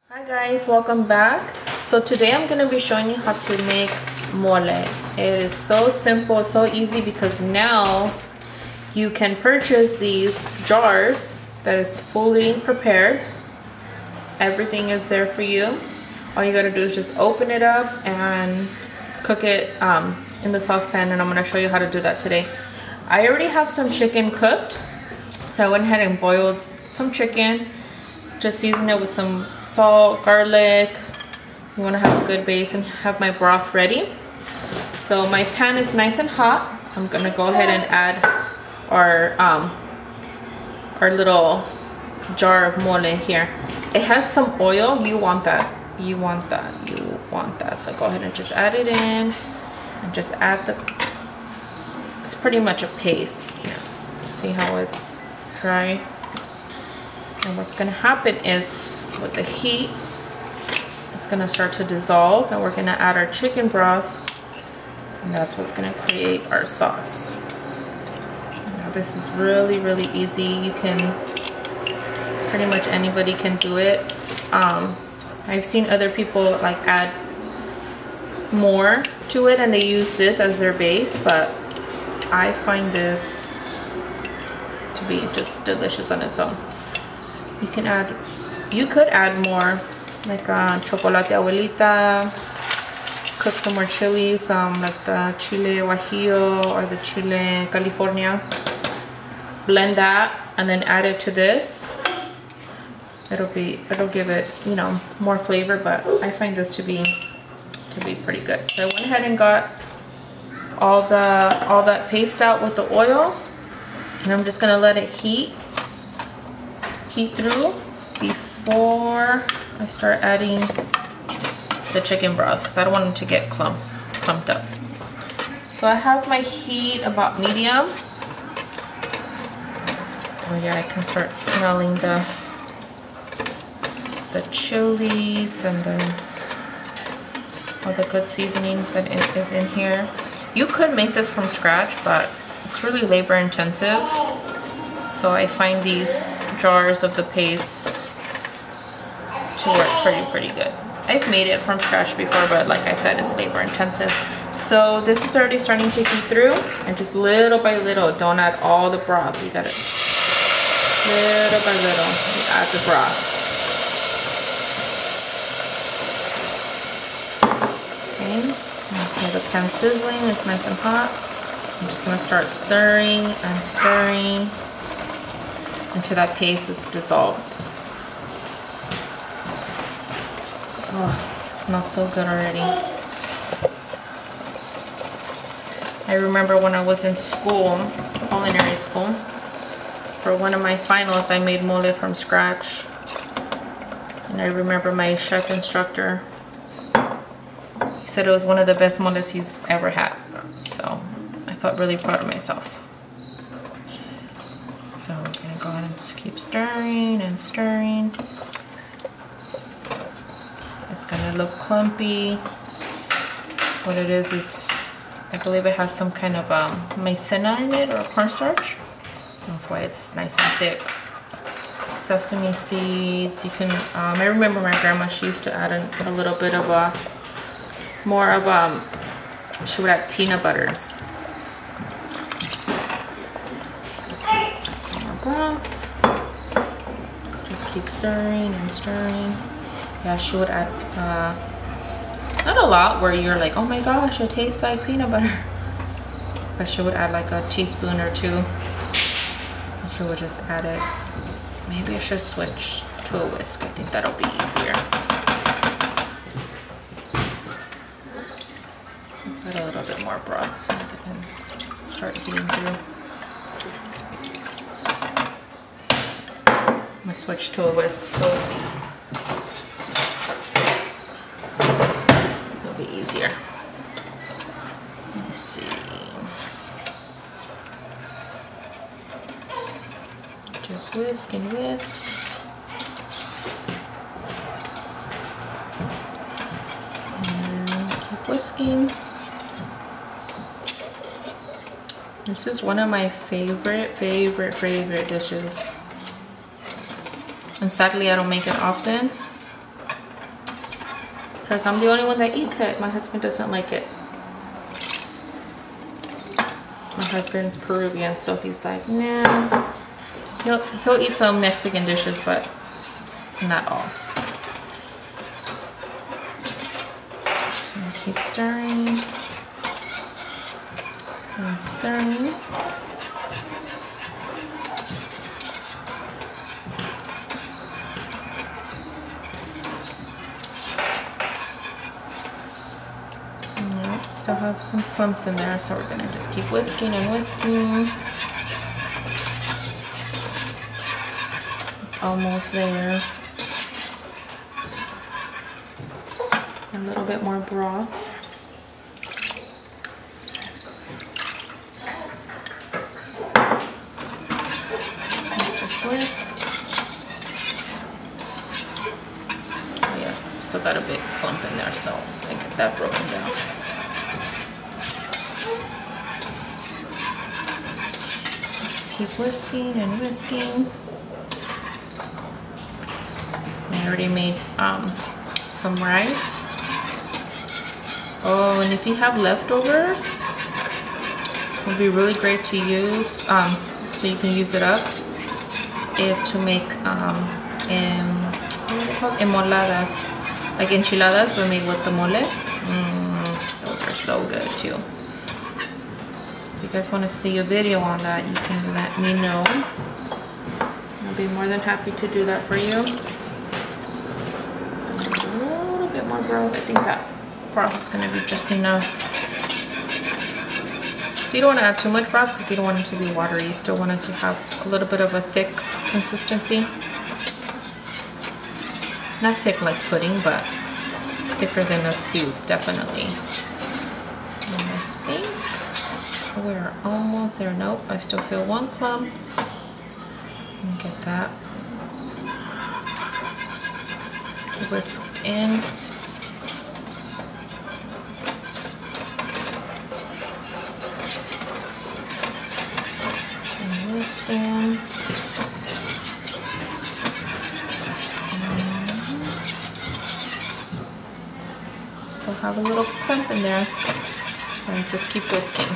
Hi guys, welcome back. So today I'm going to be showing you how to make mole. It is so simple, so easy, because now you can purchase these jars that is fully prepared. Everything is there for you. All you got to do is just open it up and cook it in the saucepan, and I'm going to show you how to do that today. I already have some chicken cooked, so I went ahead and boiled some chicken. Just season it with some salt, garlic. You want to have a good base, and have my broth ready. So my pan is nice and hot. I'm gonna go ahead and add our little jar of mole here. It has some oil. You want that. You want that. You want that. So go ahead and just add it in, and just add the. It's pretty much a paste. Here. See how it's dry. And what's going to happen is, with the heat, it's going to start to dissolve, and we're going to add our chicken broth, and that's what's going to create our sauce. Now, this is really, really easy. You can, pretty much anybody can do it. I've seen other people like add more to it, and they use this as their base, but I find this to be just delicious on its own. You could add more, like chocolate abuelita, cook some more chilies, like the chile guajillo or the chile California. Blend that and then add it to this. It'll give it, you know, more flavor, but I find this to be pretty good. So I went ahead and got all that paste out with the oil, and I'm just gonna let it heat through before I start adding the chicken broth, because I don't want it to get clumped up. So I have my heat about medium. Oh yeah, I can start smelling the chilies and all the good seasonings that is in here. You could make this from scratch, but it's really labor intensive. So I find these jars of the paste to work pretty good. I've made it from scratch before, but like I said, it's labor intensive. So this is already starting to heat through, and just little by little, don't add all the broth. You gotta, little by little, you add the broth. Okay, the pan sizzling, it's nice and hot. I'm just gonna start stirring and stirring until that paste is dissolved. Oh, it smells so good already. I remember when I was in school, culinary school, for one of my finals, I made mole from scratch. And I remember my chef instructor, he said it was one of the best moles he's ever had. So I felt really proud of myself. So we're gonna go ahead and just keep stirring and stirring. It's gonna look clumpy. What it is I believe it has some kind of maizena in it, or cornstarch. That's why it's nice and thick. Sesame seeds. You can. I remember my grandma, she used to add a little bit of she would add peanut butter. Just keep stirring and stirring. Yeah, she would add not a lot where you're like, oh my gosh, it tastes like peanut butter, but she would add like a teaspoon or two, and she would just add it. Maybe I should switch to a whisk. I think that'll be easier. Let's add a little bit more broth so that they can start heating through. I'm gonna switch to a whisk so it'll be easier. Let's see. Just whisk and whisk. And keep whisking. This is one of my favorite dishes. And sadly, I don't make it often. because I'm the only one that eats it. My husband doesn't like it. My husband's Peruvian, so he's like, nah. He'll eat some Mexican dishes, but not all. So keep stirring and stirring. Still have some clumps in there, so we're gonna just keep whisking and whisking. It's almost there. A little bit more broth. Just whisk. Oh yeah, still got a big clump in there, so I get that broken down. Keep whisking and whisking. I already made some rice. Oh, and if you have leftovers, it would be really great to use, so you can use it up, is to make what are they called? Enmoladas. Like enchiladas, but made with the mole. Those are so good too. If you guys want to see a video on that, you can let me know. I'll be more than happy to do that for you. A little bit more broth. I think that broth is going to be just enough. So you don't want to add too much broth because you don't want it to be watery. You still want it to have a little bit of a thick consistency. Not thick like pudding, but thicker than a soup, definitely. We're almost there. Nope, I still feel one clump. Get that. Whisk in. And whisk in. Still have a little clump in there. And just keep whisking.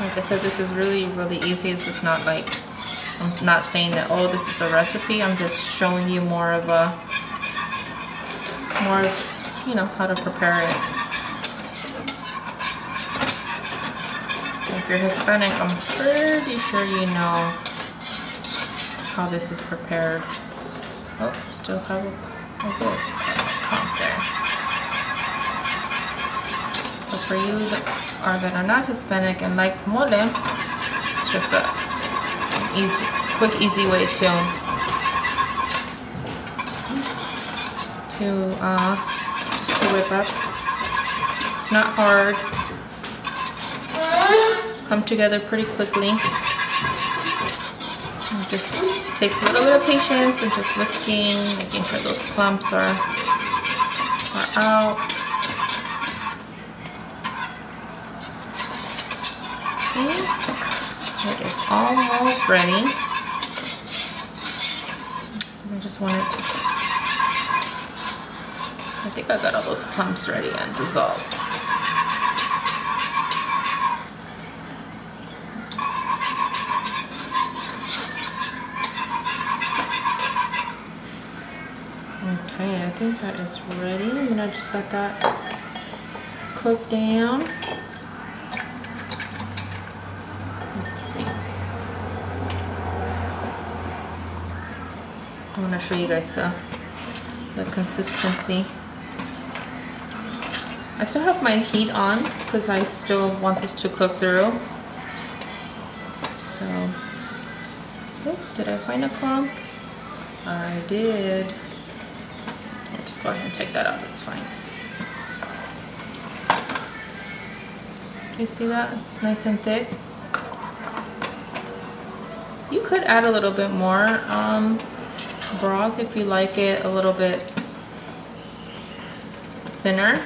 Like I said, this is really easy. It's just not like, I'm not saying that, oh, this is a recipe. I'm just showing you more of, you know, how to prepare it. If you're Hispanic, I'm pretty sure you know how this is prepared. Oh, still have a good clump there. But for you that are not Hispanic and like mole, it's just an quick, easy way just to whip up. It's not hard. Come together pretty quickly. And just takes a little bit of patience and just whisking, making sure those clumps are out. Okay, it is almost ready. I just want it to, I think I got all those clumps ready and dissolved. Okay, I think that is ready. I'm gonna just let that cook down. Let's see. I'm gonna show you guys the consistency. I still have my heat on because I still want this to cook through. So, oh, did I find a clump? I did. I'll just go ahead and take that out, that's fine. You see that? It's nice and thick. You could add a little bit more broth if you like it a little bit thinner.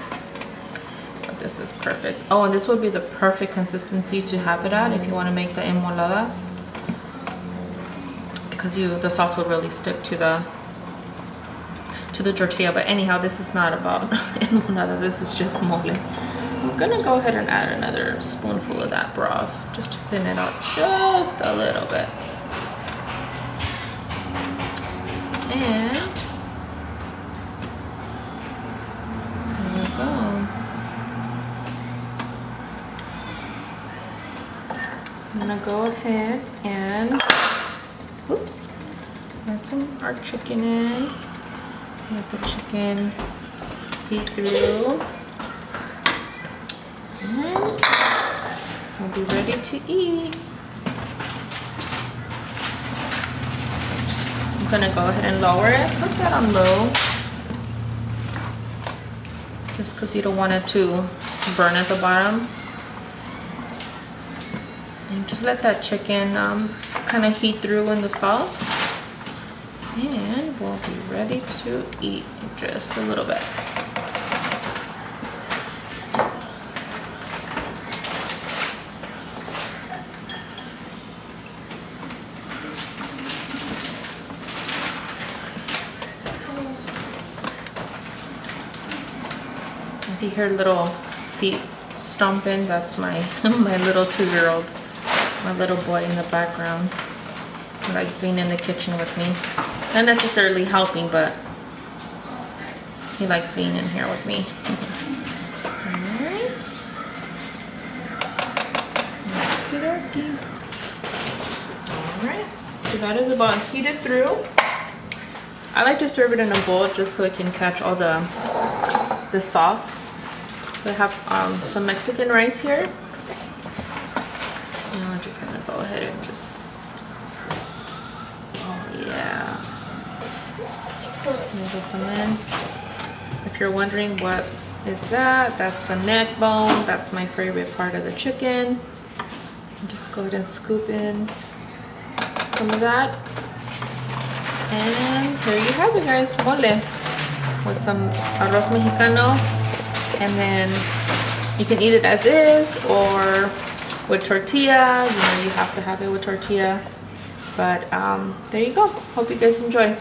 This is perfect. Oh, and this would be the perfect consistency to have it at if you want to make the enmoladas, because the sauce would really stick to the tortilla. But anyhow, this is not about enmolada. This is just mole. I'm gonna go ahead and add another spoonful of that broth just to thin it out just a little bit. And there we go. I'm gonna go ahead and, oops, add some our chicken in. Let the chicken heat through. And we'll be ready to eat. I'm gonna go ahead and lower it. Put that on low, just because you don't want it to burn at the bottom. And just let that chicken kind of heat through in the sauce. And we'll be ready to eat in just a little bit. If you hear little feet stomping, that's my my little 2-year-old, my little boy in the background. He likes being in the kitchen with me. Not necessarily helping, but he likes being in here with me. Alright. Alright. So that is about heated through. I like to serve it in a bowl just so it can catch all the sauce. I have some Mexican rice here. And I'm just gonna go ahead and just, oh yeah. Put some in. If you're wondering what is that, that's the neck bone. That's my favorite part of the chicken. Just go ahead and scoop in some of that. And here you have it, guys, mole with some arroz mexicano. And then you can eat it as is or with tortilla. You know, you have to have it with tortilla. But there you go. Hope you guys enjoy.